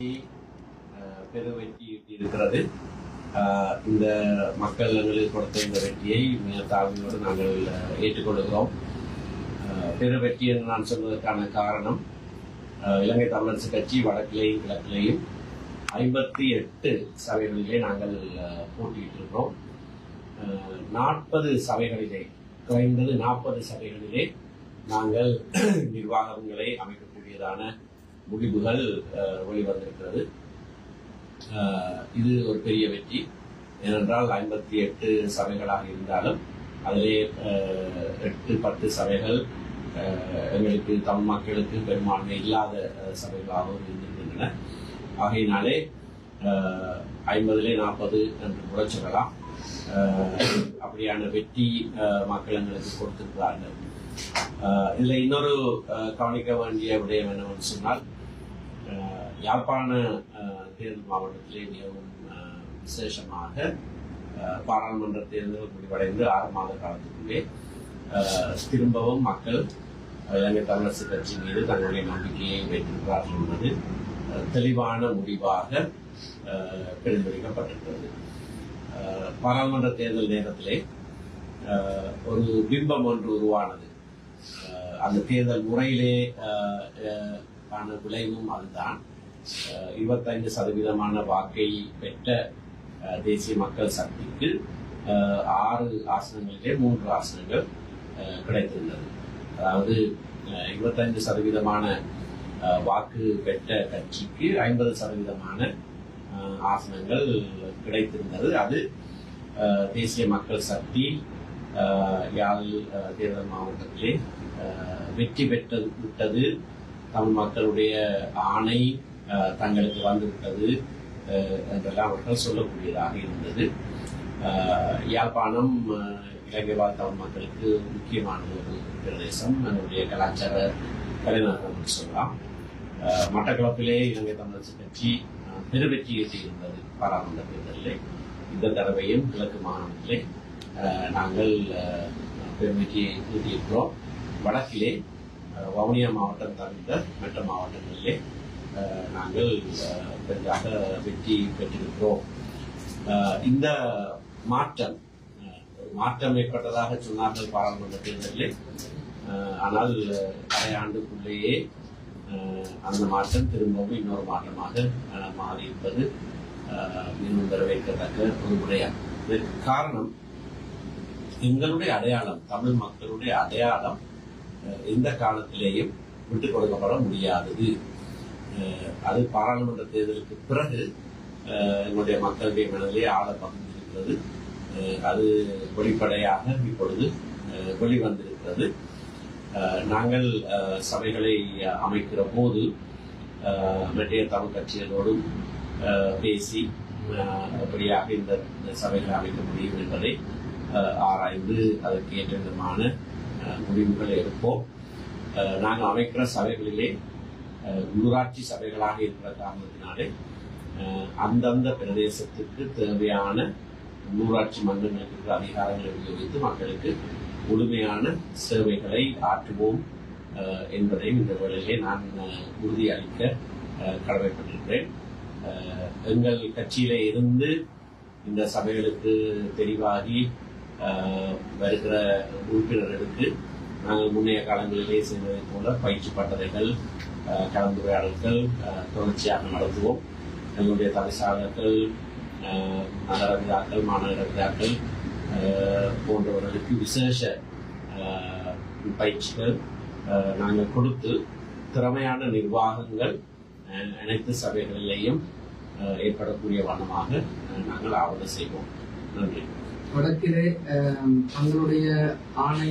பெரு வெற்றி இருக்கிறது. இந்த மக்கள் எங்களுக்கு கொடுத்த இந்த வெற்றியை மிக தாழ்மையோடு நாங்கள் ஏற்றுக்கொள்கிறோம். பெரு வெற்றி என்று நான் சொல்வதற்கான காரணம், இலங்கை தமிழரசு கட்சி வடக்கிலேயும் கிழக்கிலேயும் 58 சபைகளிலே நாங்கள் போட்டியிட்டிருக்கிறோம். 40 சபைகளிலே, குறைந்தது 40 சபைகளிலே நாங்கள் நிர்வாகங்களை அமைக்கக்கூடியதான முடிவுகள் வெளிவந்திருக்கிறது. இது ஒரு பெரிய வெற்றி. ஏனென்றால் 58 சபைகளாக இருந்தாலும் அதிலே 8-10 சபைகள் எங்களுக்கு தமிழ் மக்களுக்கு பெரும்பான்மை இல்லாத சபைகளாகவும் இருந்திருக்கின்றன. ஆகையினாலே 50-லே 40 என்று கூட சொல்லலாம். அப்படியான வெற்றி மக்கள் எங்களுக்கு கொடுத்திருக்கிறார்கள். இதில் இன்னொரு கவனிக்க வேண்டிய விடயம் என்னவென்று சொன்னால், யாழ்ப்பாண தேர்தல் மாவட்டத்திலே மிகவும் விசேஷமாக பாராளுமன்ற தேர்தல் முடிவடைந்து 6 மாத காலத்துக்குள்ளே திரும்பவும் மக்கள் இலங்கை தமிழரசு கட்சி மீது தங்களுடைய நம்பிக்கையை வைத்திருக்கிறார்கள் என்பது தெளிவான முடிவாக பிரதிபலிக்கப்பட்டிருக்கிறது. பாராளுமன்ற தேர்தல் நேரத்திலே ஒரு பிம்பம் ஒன்று உருவானது. அந்த தேர்தல் முறையிலே ஆன விளைவும் அதுதான். 25% வாக்கை பெற்ற தேசிய மக்கள் சக்திக்கு 6 ஆசனங்களிலே 3 ஆசனங்கள் கிடைத்திருந்தது. அதாவது 25% வாக்கு பெற்ற கட்சிக்கு 50% ஆசனங்கள் கிடைத்திருந்தது. அது தேசிய மக்கள் சக்தி யாழ் தேர்தல் மாவட்டத்திலே வெற்றி பெற்று விட்டது, தமிழ் மக்களுடைய ஆணை தங்களுக்கு வந்துவிட்டது என்றெல்லாம் அவர்கள் சொல்லக்கூடியதாக இருந்தது. யாழ்ப்பாணம் இலங்கை வாழ் தமிழ் மக்களுக்கு முக்கியமான ஒரு பிரதேசம், அதனுடைய கலாச்சார தலைநகரம் என்று சொல்லலாம். மட்டக்களப்பிலே இலங்கை தமிழரசு கட்சி பெருவெற்றி ஈட்டியிருந்தது பாராளுமன்ற தேர்தலிலே. இந்த தடவையும் கிழக்கு மாகாணத்திலே நாங்கள் பெருவெற்றியை ஈட்டியிருக்கிறோம். வடக்கிலே வவுனியா மாவட்டம் தவிர்த்த மற்ற மாவட்டங்களிலே நாங்கள் பெரிதாக வெற்றி பெற்றிருக்கிறோம். இந்த மாற்றம் ஏற்பட்டதாக சொன்னார்கள் பாராளுமன்ற தேர்தலிலே. ஆனால் அரை ஆண்டுக்குள்ளேயே அந்த மாற்றம் திரும்பவும் இன்னொரு மாற்றமாக மாறியிருப்பது இன்னும் வரவேற்கத்தக்க ஒரு விடயம். இதற்கு காரணம், எங்களுடைய அடையாளம், தமிழ் மக்களுடைய அடையாளம் எந்த காலத்திலேயும் விட்டுக் கொடுக்கப்பட முடியாதது. அது பாராளுமன்ற தேர்தலுக்கு பிறகு எங்களுடைய மக்களுடைய மனதிலே ஆழ பகிர்ந்திருக்கிறது. அது வெளிப்படையாக இப்பொழுது வெளிவந்திருக்கிறது. நாங்கள் சபைகளை அமைக்கிற போது மற்ற தமிழ் கட்சிகளோடும் பேசி அப்படியாக இந்த சபைகளை அமைக்க முடியும் என்பதை ஆராய்ந்து அதற்கு ஏற்ற விதமான முடிவுகளை எடுப்போம். நாங்கள் அமைக்கிற சபைகளிலே உள்ளூராட்சி சபைகளாக இருக்கிற காரணத்தினாலே அந்தந்த பிரதேசத்துக்கு தேவையான உள்ளூராட்சி மன்றங்களுக்கு அதிகாரங்களை உபயோகித்து மக்களுக்கு முழுமையான சேவைகளை ஆற்றுவோம் என்பதையும் இந்த வேளையிலே நான் உறுதியளிக்க கடமைப்பட்டிருக்கிறேன். எங்கள் கட்சியிலே இருந்து இந்த சபைகளுக்கு தெரிவாகி வருகிற உறுப்பினர்களுக்கு நாங்கள் முன்னைய காலங்களிலே செய்வதைப் போல பயிற்சி பட்டறைகள், கலந்துரையாடல்கள் தொடர்ச்சியாக நடத்துவோம். எங்களுடைய தவிசாளர்கள், நகர விழாக்கள், மாநகர விழாக்கள் போன்றவர்களுக்கு விசேஷ பயிற்சிகள் நாங்கள் கொடுத்து திறமையான நிர்வாகங்கள் அனைத்து சபைகளிலேயும் ஏற்படக்கூடிய வண்ணமாக நாங்கள் ஆவண செய்வோம். நன்றி. வடக்கிலே தங்களுடைய ஆணை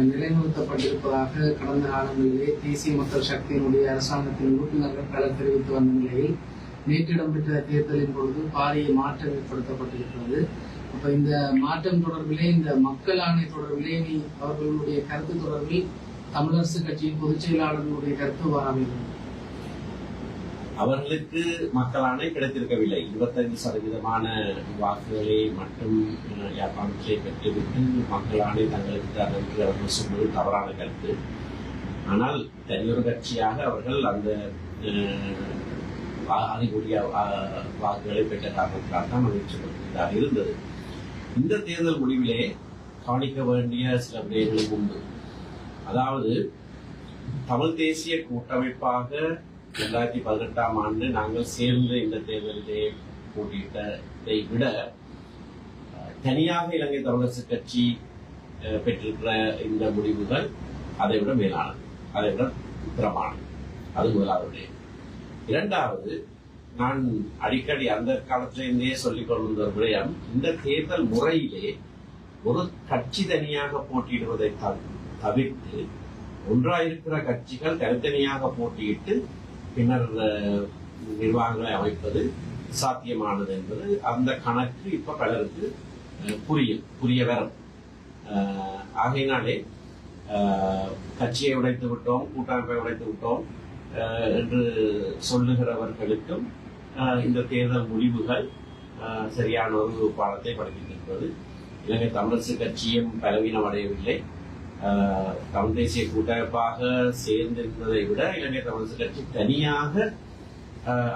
நிலைநிறுத்தப்பட்டிருப்பதாக கடந்த காலங்களிலே தேசிய மக்கள் சக்தியினுடைய அரசாங்கத்தின் உறுப்பினர்கள் பலர் தெரிவித்து வந்த நிலையில் நேற்று இடம்பெற்ற தேர்தலின் பொழுது பாரிய மாற்றம் ஏற்படுத்தப்பட்டிருக்கிறது. அப்ப இந்த மாற்றம் தொடர்பிலே, இந்த மக்கள் ஆணை தொடர்பிலே அவர்களுடைய கருத்து தொடர்பில் தமிழரசு கட்சியின் பொதுச் செயலாளர்களுடைய கருத்து வாராமல் அவர்களுக்கு மக்கள் ஆணை கிடைத்திருக்கவில்லை. 25% வாக்குகளை மட்டும் யாழ்ப்பாணத்திலே பெற்றுவிட்டு மக்கள் ஆணை தங்களுக்கு தர என்று அவர்கள் சொன்னது தவறான கருத்து. ஆனால் தனியொரு கட்சியாக அவர்கள் அந்த அதிகூடிய வாக்குகளை பெற்ற காரணத்தினால் தான் மகிழ்ச்சியாக இருந்தது. இந்த தேர்தல் முடிவிலே கவனிக்க வேண்டிய சில விடயங்களும் உண்டு. அதாவது தமிழ் தேசிய கூட்டமைப்பாக 2018ஆம் ஆண்டு நாங்கள் சேர்ந்து இந்த தேர்தலிலே போட்டியிட்டதை விட தனியாக இலங்கை தமிழரசு கட்சி பெற்றிருக்கிற இந்த முடிவுகள் அதை விட மேலானது, அதை விட உத்தரமானது. அது முதலாவது விடயம். இரண்டாவது, நான் அடிக்கடி அந்த காலத்திலிருந்தே சொல்லிக் கொண்டிருந்த ஒரு விடயம், இந்த தேர்தல் முறையிலே ஒரு கட்சி தனியாக போட்டியிடுவதை தவிர்த்து ஒன்றாயிருக்கிற கட்சிகள் தனித்தனியாக போட்டியிட்டு பின்னர் நிர்வாகங்களை அமைப்பது சாத்தியமானது என்பது அந்த கணக்கு இப்ப பலருக்கு புரிய வரும். ஆகையினாலே கட்சியை உடைத்து விட்டோம், கூட்டமைப்பை உடைத்து விட்டோம் என்று சொல்லுகிறவர்களுக்கும் இந்த தேர்தல் முடிவுகள் சரியான ஒரு பாடத்தை படிக்கின்றது. இலங்கை தமிழரசு கட்சியும் பலவீனம் அடையவில்லை. தமிழ் தேசிய கூட்டமைப்பாக சேர்ந்திருந்ததை விட இலங்கை தமிழரசு கட்சி தனியாக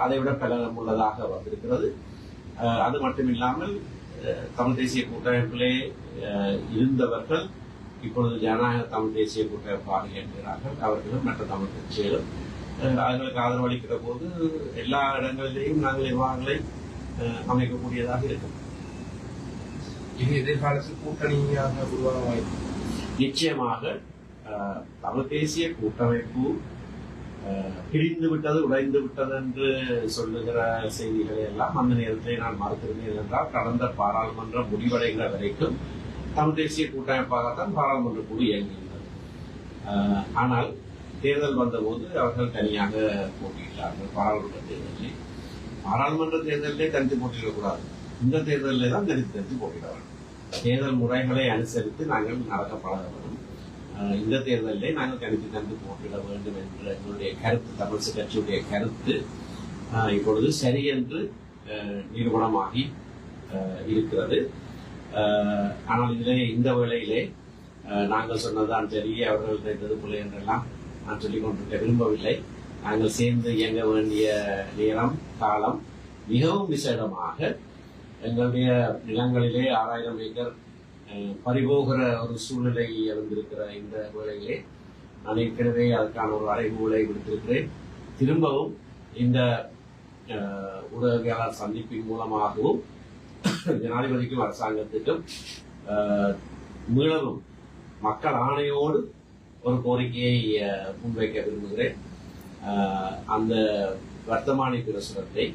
அதை விட பலனம் உள்ளதாக வந்திருக்கிறது. அது மட்டுமில்லாமல் தமிழ் தேசிய கூட்டமைப்பிலே இருந்தவர்கள் இப்பொழுது ஜனநாயக தமிழ் தேசிய கூட்டமைப்பாக இயங்குகிறார்கள். அவர்களும் மற்ற தமிழ் கட்சிகளும் அவர்களுக்கு ஆதரவு அளிக்கிற போது எல்லா இடங்களிலேயும் நாங்கள் நிர்வாகங்களை அமைக்கக்கூடியதாக இருக்கும். இது எதிர்காலத்தில் கூட்டணியாக உருவாக வாய்ப்பு. நிச்சயமாக தமிழ் தேசிய கூட்டமைப்பு பிரிந்து விட்டது, உடைந்து விட்டது என்று சொல்லுகிற செய்திகளை எல்லாம் அந்த நேரத்திலே நான் மறுத்திருந்தேன். என்றால் கடந்த பாராளுமன்ற முடிவடைகிற வரைக்கும் தமிழ் தேசிய கூட்டமைப்பாகத்தான் பாராளுமன்ற குழு இயங்குகின்றது. ஆனால் தேர்தல் வந்தபோது அவர்கள் தனியாக போட்டியிட்டார்கள். பாராளுமன்ற தேர்தலிலே தனித்து போட்டியிடக்கூடாது, இந்த தேர்தலிலே தான் தனித்து போட்டியிட வேண்டும். தேர்தல் முறைகளை அனுசரித்து நாங்கள் நடக்கப்பட வேண்டும். இந்த தேர்தலிலே நாங்கள் தனித்து போட்டியிட வேண்டும் என்ற எங்களுடைய கருத்து, தமிழரசு கட்சியுடைய கருத்து இப்பொழுது சரி என்று நிரூபணமாகி இருக்கிறது. ஆனால் இதிலே இந்த வேளையிலே நாங்கள் சொன்னதான் சரி, அவர்கள் செய்தது பிள்ளை என்றெல்லாம் நான் சொல்லிக் கொண்டிருக்க விரும்பவில்லை. நாங்கள் சேர்ந்து இயங்க வேண்டிய நேரம் காலம் மிகவும் விசேடமாக எங்களுடைய நிலங்களிலே 6000 ஏக்கர் பறிபோகிற ஒரு சூழ்நிலை இருந்திருக்கிற இந்த வேளையிலே நான் ஏற்கனவே அதற்கான ஒரு அறைகூலை விடுத்திருக்கிறேன். திரும்பவும் இந்த ஊடகவியலாளர் சந்திப்பின் மூலமாகவும் ஜனாதிபதிக்கும் அரசாங்கத்துக்கும் மீளவும் மக்கள் ஆணையோடு ஒரு கோரிக்கையை முன்வைக்க விரும்புகிறேன். அந்த வர்த்தமானி பிரசுரத்தை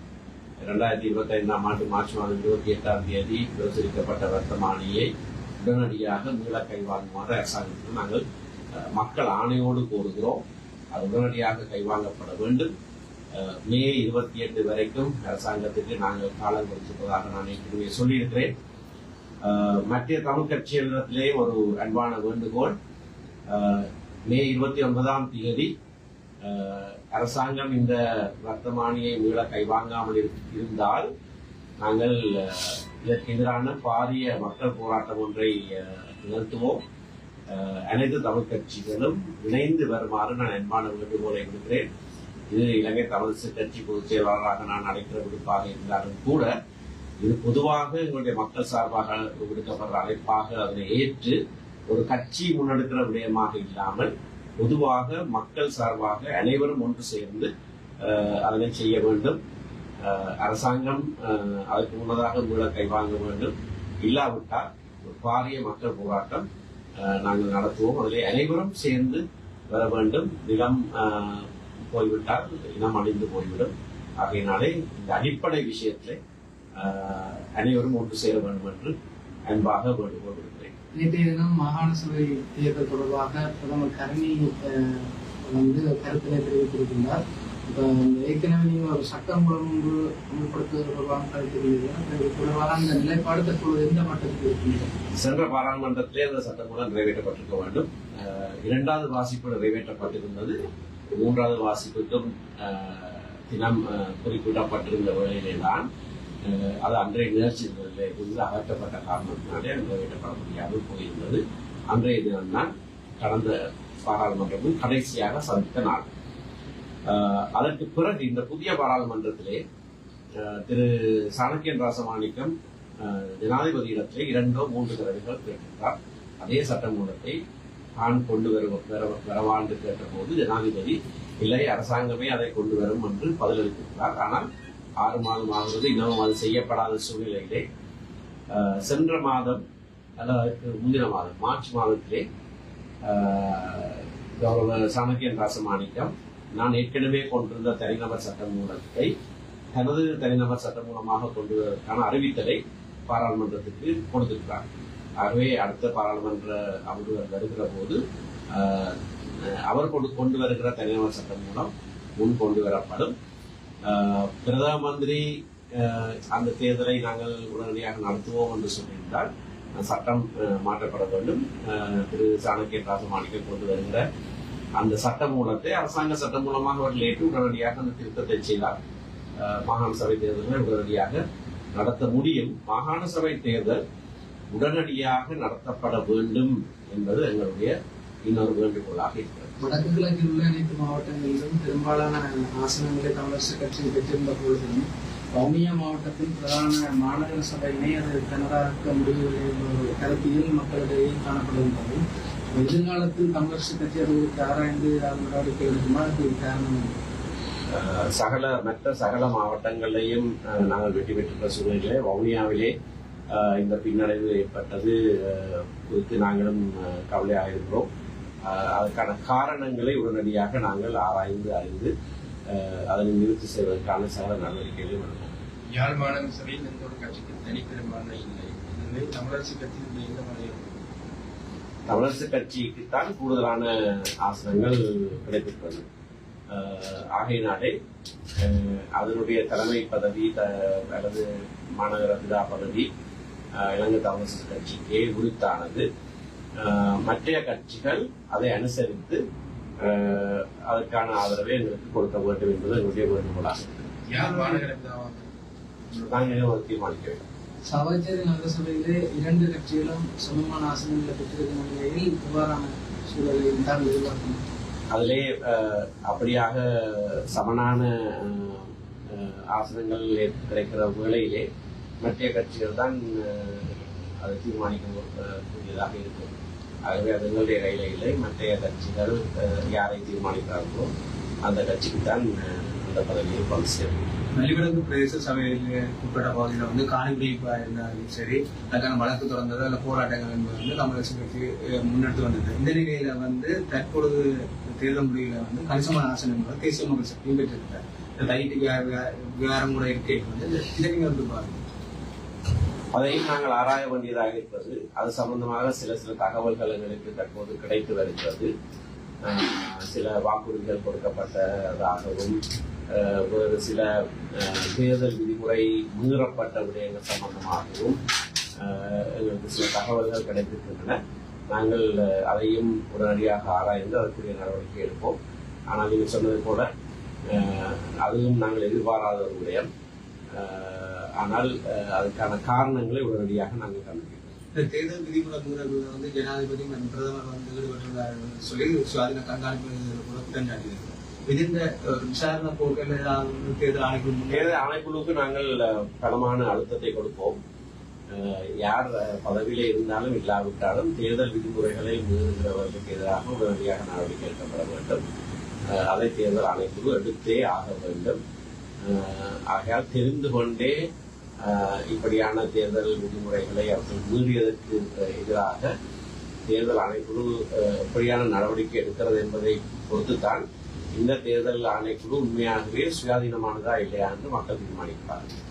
2025ஆம் ஆண்டு மார்ச் மாதம் 28ஆம் தேதி பிரசுரிக்கப்பட்ட வர்த்தமானியை உடனடியாக மீள கைவாங்குமாறு அரசாங்கத்தில் நாங்கள் மக்கள் ஆணையோடு கோருகிறோம். அது உடனடியாக கைவாங்கப்பட வேண்டும். மே 28 வரைக்கும் அரசாங்கத்துக்கு நாங்கள் காலம் கொடுத்திருப்பதாக நான் ஏற்கனவே சொல்லியிருக்கிறேன். மத்திய தமிழ் கட்சிகளிடத்திலே ஒரு அன்பான வேண்டுகோள், மே 29ஆம் தேதி அரசாங்கம் இந்த வர்த்தமானியை மீள கைவாங்காமல் இருந்தால் நாங்கள் இதற்கு எதிரான பாரிய மக்கள் போராட்டம் ஒன்றை நிகழ்த்துவோம். அனைத்து தமிழ் கட்சிகளும் இணைந்து வருமாறு நான் அன்பான வேண்டுகோளை விடுக்கிறேன். இது இலங்கை தமிழரசு கட்சி பொதுச் செயலாளராக நான் அழைக்கிற விடுப்பாக இருந்தாலும் கூட இது பொதுவாக எங்களுடைய மக்கள் சார்பாக விடுக்கப்படுற அழைப்பாக அதனை ஏற்று ஒரு கட்சி முன்னெடுக்கிற விடயமாக இல்லாமல் பொதுவாக மக்கள் சார்பாக அனைவரும் ஒன்று சேர்ந்து அதனை செய்ய வேண்டும். அரசாங்கம் அதற்கு முன்னதாக மீள கைவாங்க வேண்டும். இல்லாவிட்டால் ஒரு பாரிய மக்கள் போராட்டம் நாங்கள் நடத்துவோம். அதிலே அனைவரும் சேர்ந்து வர வேண்டும். நிலம் போய்விட்டால் இனம் அழிந்து போய்விடும். ஆகையினாலே இந்த அடிப்படை விஷயத்திலே அனைவரும் ஒன்று சேர வேண்டும் என்று அன்பாக வேண்டுகோள் விடுக்கிறேன். நேற்றைய தினம் மாகாண சபை தேர்தல் தொடர்பாக பிரதமர் கருணி கருத்தினை தெரிவித்திருக்கின்றார். இப்ப ஏற்கனவே நீங்க ஒரு சட்டம் ஒழுங்கு அமல்படுத்துவது தொடர்பாக கருத்து தொடர்பாக அந்த நிலைப்பாடு தற்போது எந்த மட்டத்தில் இருக்கின்றது? சென்ற பாராளுமன்றத்திலே அந்த சட்டம் மூலம் நிறைவேற்றப்பட்டிருக்க வேண்டும். 2வது வாசிப்பு நிறைவேற்றப்பட்டிருந்தது. 3வது வாசிப்புக்கும் தினம் குறிப்பிடப்பட்டிருந்த வேளையிலேதான் அது அன்றைய நிகழ்ச்சிகளில் இருந்து அகற்றப்பட்ட காரணத்தினாலே நிறைவேற்றப்பட முடியாமல் போயிருந்தது. அன்றைய தினம்தான் கடந்த பாராளுமன்றத்தில் கடைசியாக சந்தித்த நாள். அதற்கு பிறகு இந்த புதிய பாராளுமன்றத்திலே திரு சாணக்கியன் ராசமாணிக்கம் ஜனாதிபதியிடத்திலே 2 or 3 தடவைகள் கேட்டிருந்தார். அதே சட்டமூலத்தை தான் கொண்டு வரவாண்டு கேட்டபோது ஜனாதிபதி இல்லை, அரசாங்கமே அதை கொண்டு வரும் என்று பதிலளித்திருக்கிறார். ஆனால் 6 மாதம் ஆகிறது, இன்னமும் அது செய்யப்படாத சூழ்நிலையிலே சென்ற மாதம் அதற்கு முந்தின மாதம் மார்ச் மாதத்திலே கௌரவ சாணக்கியன் ராசமாணிக்கம் நான் ஏற்கனவே கொண்டிருந்த தனிநபர் சட்டமூலத்தை தனது தனிநபர் சட்டமூலமாக கொண்டு வருவதற்கான அறிவித்தலை பாராளுமன்றத்துக்கு கொடுத்திருக்கிறார். ஆகவே அடுத்த பாராளுமன்ற அமர்வு வருகிற போது அவர் கொண்டு வருகிற தனிநபர் சட்டம் மூலம் முன் கொண்டு வரப்படும். பிரதம மந்திரி அந்த தேர்தலை நாங்கள் உடனடியாக நடத்துவோம் என்று சொல்லியிருந்தால் சட்டம் மாற்றப்பட வேண்டும். திரு சாணக்கியன் ராசமாணிக்கம் கொண்டு வருகிற அந்த சட்ட மூலத்தை அரசாங்க சட்டம் மூலமாக அவர்கள் ஏற்று உடனடியாக அந்த திருத்தத்தை செய்தார். மாகாண சபை தேர்தல்களை உடனடியாக நடத்த முடியும். மாகாண சபை தேர்தல் உடனடியாக நடத்தப்பட வேண்டும் என்பது எங்களுடைய இன்னொரு வேண்டுகோளாக இருக்கிறது. வடக்கு கிழக்கில் உள்ள அனைத்து மாவட்டங்களிலும் பெரும்பாலான ஆசனங்களை தமிழரசு கட்சி பெற்றிருந்த பொழுதும் வவுனியா மாவட்டத்தில் பிரதான மாநகர சபையினை அது தனதாக்க முடியவில்லை என்ற கருத்தியல் மக்களிடையே காணப்படுகின்றது. எதிர்காலத்தில் தமிழரசு கட்சி அது ஆராய்ந்து நடவடிக்கை எடுக்குமா? அது காரணம் மற்ற சகல மாவட்டங்களையும் நாங்கள் வெற்றி பெற்றுள்ள சூழ்நிலையிலே வவுனியாவிலே இந்த பின்னடைவு ஏற்பட்டது குறித்து நாங்களும் கவலையாக இருக்கிறோம். அதற்கான காரணங்களை உடனடியாக நாங்கள் ஆராய்ந்து அறிந்து அதனை நிறுத்தி செய்வதற்கான சகல நடவடிக்கைகளையும் எடுப்போம். யாழ் மாநகர சபையில் எந்த ஒரு கட்சிக்கு தனிப்பெரும்பான்மை இல்லை. எனவே தமிழரசு கட்சியில் எந்த முறையில் தமிழரசு கட்சிக்குத்தான் கூடுதலான ஆசனங்கள் கிடைத்திருக்கிறது. ஆகையினாலே அதனுடைய தலைமை பதவி அல்லது மாநகர பிதா பதவி இலங்கை தமிழரசு கட்சிக்கே உரித்தானது. மற்ற கட்சிகள் அதை அனுசரித்து அதற்கான ஆதரவை எங்களுக்கு கொடுக்க வேண்டும் என்பது எங்களுடைய வேண்டுகோளாக நாங்கள் தீர்மானிக்க வேண்டும். சபாச்சேரி நகரசபையிலே 2 கட்சிகளும் சமமான ஆசனங்களை பெற்றிருக்கும் நிலையில் இவ்வாறான சூழலை தான் எதிர்பார்க்கணும். அதிலே அப்படியாக சமனான ஆசனங்கள் கிடைக்கிற வேளையிலே மற்ற கட்சிகள் தான் அதை தீர்மானிக்கக்கூடியதாக இருக்கும். ஆகவே அது எங்களுடைய கையில் இல்லை. மற்ற கட்சிகள் யாரை தீர்மானிக்கிறார்களோ அந்த கட்சிக்கு தான் அந்த பதவியை கொண்டு சேரும். வெளிவடக்கு பிரதேச சபையில் உட்பட்ட பகுதியில் காணிப்படி இருந்தாலும் சரி, அதுக்கான வழக்கு தொடர்ந்தது அல்ல போராட்டங்கள் என்பது தமிழரசு கட்சி முன்னெடுத்து வந்தது. இந்த நிலையில தற்பொழுது தேர்தல் முடிவுல கணிசமான ஆசனங்கள் தேசிய மக்கள் சக்தியும் பெற்றிருக்கிறார். தைட்டு விவகாரம் கூட இருக்கே இதை நீங்க பாருங்க. அதையும் நாங்கள் ஆராய வேண்டியதாக இருக்கிறது. அது சம்பந்தமாக சில தகவல்கள் எங்களுக்கு தற்போது கிடைத்து வருகிறது. சில வாக்குறுதிகள் கொடுக்கப்பட்டதாகவும் வேறு சில தேர்தல் விதிமுறை மீறப்பட்ட விடயங்கள் சம்பந்தமாகவும் எங்களுக்கு சில தகவல்கள் கிடைத்திருக்கின்றன. நாங்கள் அதையும் உடனடியாக ஆராய்ந்து அதற்குரிய நடவடிக்கை எடுப்போம். ஆனால் நீங்கள் சொன்னது போல அதுவும் நாங்கள் எதிர்பாராத ஒரு விடயம். ஆனால் அதுக்கான காரணங்களை உடனடியாக நாங்கள் கண்டுபிடிப்போம். தேர்தல் விதிமுறை மீறல் ஜனாதிபதி மற்றும் பிரதமர் ஈடுபட்டுள்ளார் சொல்லி சுவாதீன கண்காணிப்பு கூட குற்றம் சாட்டியிருக்கிறார். இந்த விசாரணை போக்கில் தேர்தல் ஆணைக்குழுவுக்கு நாங்கள் பலமான அழுத்தத்தை கொடுப்போம். யார் பதவியிலே இருந்தாலும் இல்லாவிட்டாலும் தேர்தல் விதிமுறைகளை மீறுகிறவர்களுக்கு எதிராக உடனடியாக நடவடிக்கை எடுக்கப்பட வேண்டும். அதை தேர்தல் ஆணைக்குழு எடுத்தே ஆக வேண்டும். ஆகையால் தெரிந்து கொண்டே இப்படியான தேர்தல் விதிமுறைகளை அவர்கள் மீறியதற்கு எதிராக தேர்தல் ஆணைக்குழு எப்படியான நடவடிக்கை எடுக்கிறது என்பதை பொறுத்துத்தான் இந்த தேர்தல் ஆணைக்குழு உண்மையாகவே சுயாதீனமானதா இல்லையா என்று மக்கள் தீர்மானிப்பார்கள்.